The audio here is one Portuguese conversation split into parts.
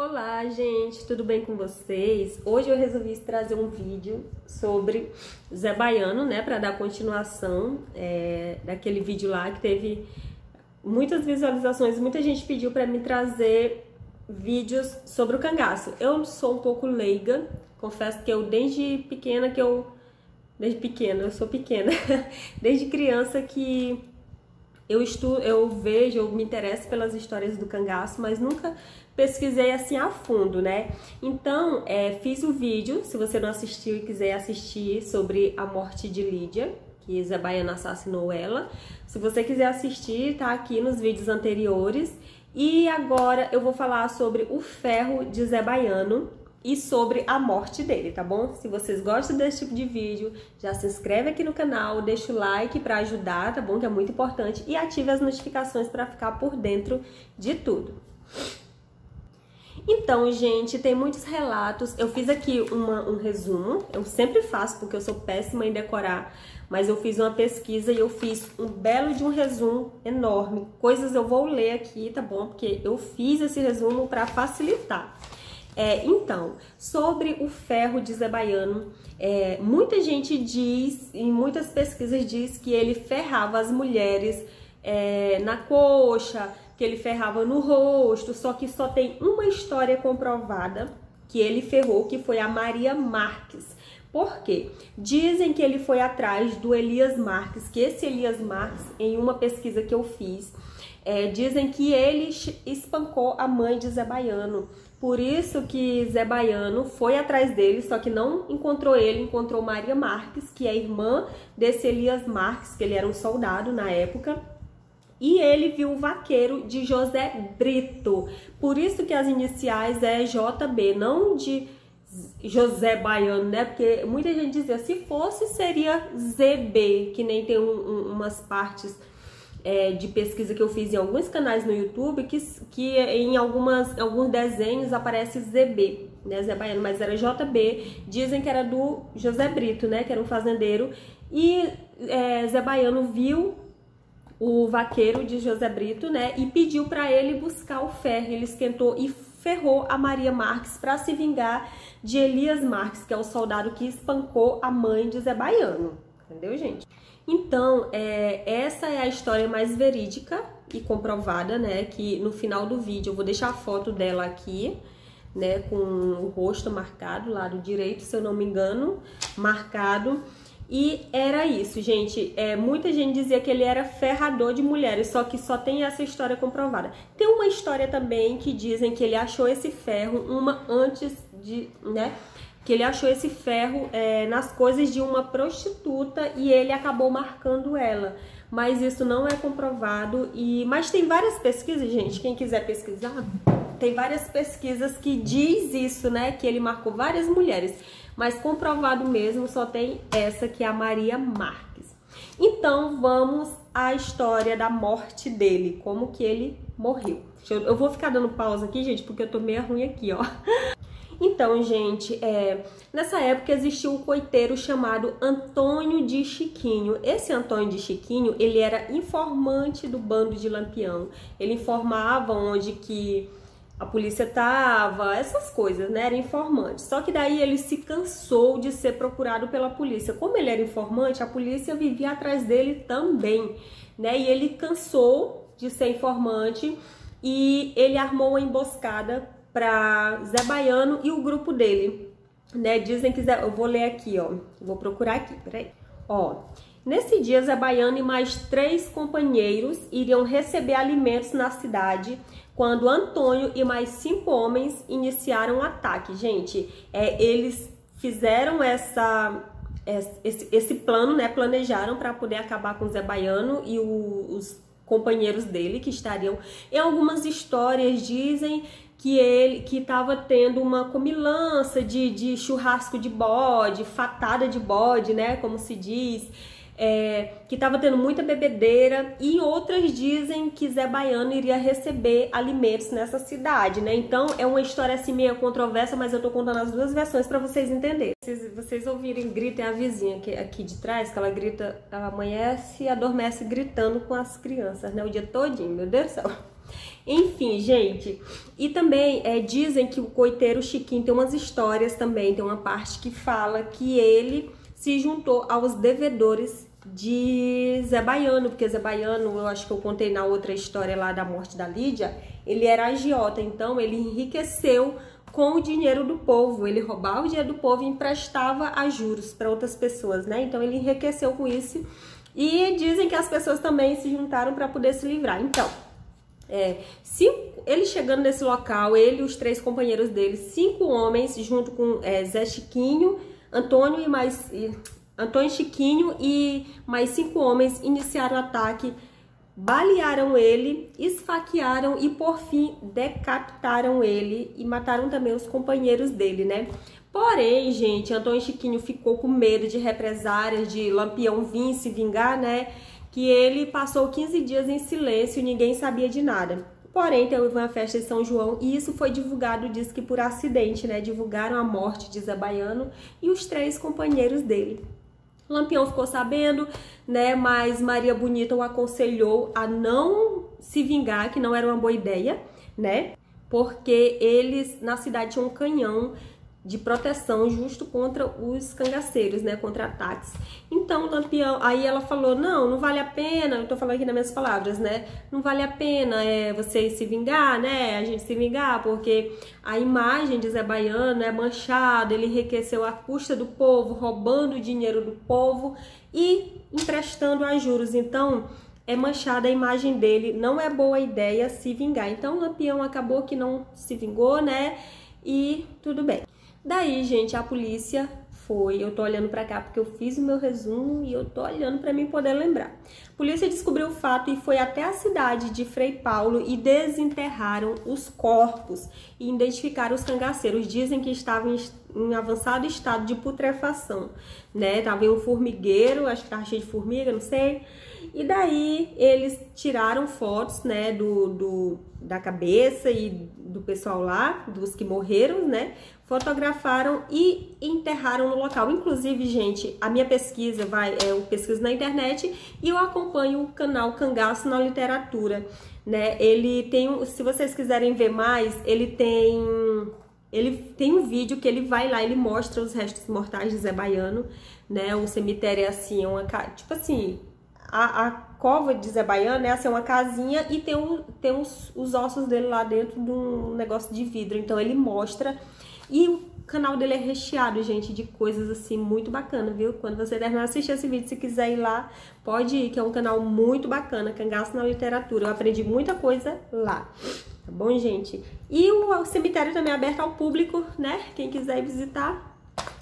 Olá, gente, tudo bem com vocês? Hoje eu resolvi trazer um vídeo sobre Zé Baiano, né, para dar continuação daquele vídeo lá que teve muitas visualizações. Muita gente pediu para me trazer vídeos sobre o cangaço. Eu sou um pouco leiga, confesso que eu desde pequena, eu sou pequena, desde criança que eu vejo, eu me interesso pelas histórias do cangaço, mas nunca pesquisei assim a fundo, né? Então, fiz o vídeo, se você não assistiu e quiser assistir, sobre a morte de Lídia, que Zé Baiano assassinou ela. Se você quiser assistir, tá aqui nos vídeos anteriores. E agora eu vou falar sobre o ferro de Zé Baiano e sobre a morte dele, tá bom? Se vocês gostam desse tipo de vídeo, já se inscreve aqui no canal, deixa o like pra ajudar, tá bom? Que é muito importante. E ative as notificações pra ficar por dentro de tudo. Então, gente, tem muitos relatos. Eu fiz aqui um resumo. Eu sempre faço, porque eu sou péssima em decorar. Mas eu fiz uma pesquisa e eu fiz um belo de um resumo enorme. Coisas eu vou ler aqui, tá bom? Porque eu fiz esse resumo pra facilitar. Então, sobre o ferro de Zé Baiano, muita gente diz, em muitas pesquisas diz que ele ferrava as mulheres na coxa, que ele ferrava no rosto, só que só tem uma história comprovada que ele ferrou, que foi a Maria Marques. Por quê? Dizem que ele foi atrás do Elias Marques, que esse Elias Marques, em uma pesquisa que eu fiz, dizem que ele espancou a mãe de Zé Baiano. Por isso que Zé Baiano foi atrás dele, só que não encontrou ele, encontrou Maria Marques, que é irmã desse Elias Marques, que ele era um soldado na época. E ele viu o vaqueiro de José Brito. Por isso que as iniciais é JB, não de José Baiano, né? Porque muita gente dizia, se fosse seria ZB, que nem tem umas partes de pesquisa que eu fiz em alguns canais no YouTube, que em alguns desenhos aparece ZB, né? Zé Baiano, mas era JB. Dizem que era do José Brito, né? Que era um fazendeiro. E Zé Baiano viu o vaqueiro de José Brito, né, e pediu para ele buscar o ferro. Ele esquentou e ferrou a Maria Marques para se vingar de Elias Marques, que é o soldado que espancou a mãe de Zé Baiano. Entendeu, gente? Então, essa é a história mais verídica e comprovada, né, que no final do vídeo eu vou deixar a foto dela aqui, né, com o rosto marcado, lado direito, se eu não me engano, marcado. E era isso, gente. Muita gente dizia que ele era ferrador de mulheres, só que só tem essa história comprovada. Tem uma história também que dizem que ele achou esse ferro antes de, né? Que ele achou esse ferro nas coisas de uma prostituta e ele acabou marcando ela. Mas isso não é comprovado. Mas tem várias pesquisas, gente. Quem quiser pesquisar, tem várias pesquisas que diz isso, né? Que ele marcou várias mulheres. Mas comprovado mesmo só tem essa, que é a Maria Marques. Então vamos à história da morte dele, como que ele morreu. Eu vou ficar dando pausa aqui, gente, porque eu tô meio ruim aqui, ó. Então, gente, nessa época existia um coiteiro chamado Antônio de Chiquinho. Esse Antônio de Chiquinho, ele era informante do bando de Lampião. Ele informava onde que a polícia tava, essas coisas, né? Era informante. Só que daí ele se cansou de ser procurado pela polícia. Como ele era informante, a polícia vivia atrás dele também, né? E ele cansou de ser informante e ele armou uma emboscada para Zé Baiano e o grupo dele, né? Dizem que eu vou ler aqui, ó. Vou procurar aqui, peraí. Ó, nesse dia Zé Baiano e mais 3 companheiros iriam receber alimentos na cidade quando Antônio e mais 5 homens iniciaram o ataque. Gente, eles fizeram esse plano, né? Planejaram para poder acabar com Zé Baiano e os companheiros dele que estariam. Em algumas histórias dizem que estava tendo uma comilança de churrasco de bode, fatada de bode, né? Como se diz. Que estava tendo muita bebedeira, e outras dizem que Zé Baiano iria receber alimentos nessa cidade, né? Então é uma história assim meio controversa, mas eu tô contando as duas versões para vocês entenderem. Se vocês ouvirem, gritem a vizinha aqui de trás, que ela grita, ela amanhece e adormece gritando com as crianças, né? O dia todinho, meu Deus do céu. Enfim, gente, e também dizem que o coiteiro Chiquinho tem umas histórias também, tem uma parte que fala que ele se juntou aos devedores de Zé Baiano, porque Zé Baiano, eu acho que eu contei na outra história lá da morte da Lídia, ele era agiota, então ele enriqueceu com o dinheiro do povo, ele roubava o dinheiro do povo e emprestava a juros para outras pessoas, né? Então ele enriqueceu com isso e dizem que as pessoas também se juntaram para poder se livrar. Então, ele chegando nesse local, ele e os 3 companheiros dele, 5 homens, junto com Zé Chiquinho, Antônio Chiquinho e mais 5 homens, iniciaram o ataque, balearam ele, esfaquearam e por fim decapitaram ele e mataram também os companheiros dele, né? Porém, gente, Antônio Chiquinho ficou com medo de represárias, de Lampião vir se vingar, né? Que ele passou 15 dias em silêncio e ninguém sabia de nada. Porém, teve uma festa de São João e isso foi divulgado, diz que por acidente, né? Divulgaram a morte de Zé Baiano e os 3 companheiros dele. Lampião ficou sabendo, né? Mas Maria Bonita o aconselhou a não se vingar, que não era uma boa ideia, né? Porque eles na cidade tinham um canhão de proteção justo contra os cangaceiros, né, contra ataques. Então, Lampião, aí ela falou, não vale a pena, eu tô falando aqui nas minhas palavras, né, não vale a pena você se vingar, né, a gente se vingar, porque a imagem de Zé Baiano é manchada, ele enriqueceu à custa do povo, roubando o dinheiro do povo e emprestando a juros, então é manchada a imagem dele, não é boa ideia se vingar. Então, Lampião acabou que não se vingou, né, e tudo bem. Daí, gente, a polícia foi, eu tô olhando pra cá porque eu fiz o meu resumo e eu tô olhando pra mim poder lembrar. A polícia descobriu o fato e foi até a cidade de Frei Paulo e desenterraram os corpos e identificaram os cangaceiros. Dizem que estavam em avançado estado de putrefação, né? Tava em um formigueiro, acho que tava cheio de formiga, não sei. E daí eles tiraram fotos, né, da cabeça e do pessoal lá, dos que morreram, né? Fotografaram e enterraram no local. Inclusive, gente, a minha pesquisa eu pesquiso na internet e eu acompanho o canal Cangaço na Literatura, né? Ele tem, se vocês quiserem ver mais, ele tem um vídeo que ele vai lá, ele mostra os restos mortais de Zé Baiano, né? O cemitério é assim, tipo assim, a cova de Zé Baiano é assim, uma casinha e tem os ossos dele lá dentro de um negócio de vidro. Então ele mostra. E o canal dele é recheado, gente, de coisas assim muito bacana, viu? Quando você terminar de assistir esse vídeo, se quiser ir lá, pode ir, que é um canal muito bacana, Cangaço na Literatura. Eu aprendi muita coisa lá, tá bom, gente? E o cemitério também é aberto ao público, né? Quem quiser ir visitar.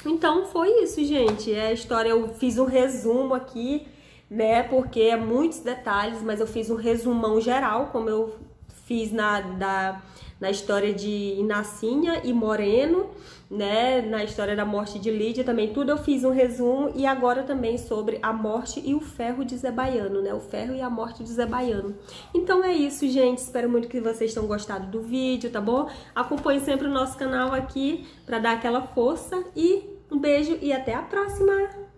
Então foi isso, gente. É a história, eu fiz um resumo aqui, né? Porque é muitos detalhes, mas eu fiz um resumão geral, como eu fiz na história de Inacinha e Moreno, né, na história da morte de Lídia também, tudo eu fiz um resumo, e agora também sobre a morte e o ferro de Zé Baiano, né, o ferro e a morte de Zé Baiano. Então é isso, gente, espero muito que vocês tenham gostado do vídeo, tá bom? Acompanhe sempre o nosso canal aqui para dar aquela força, e um beijo e até a próxima!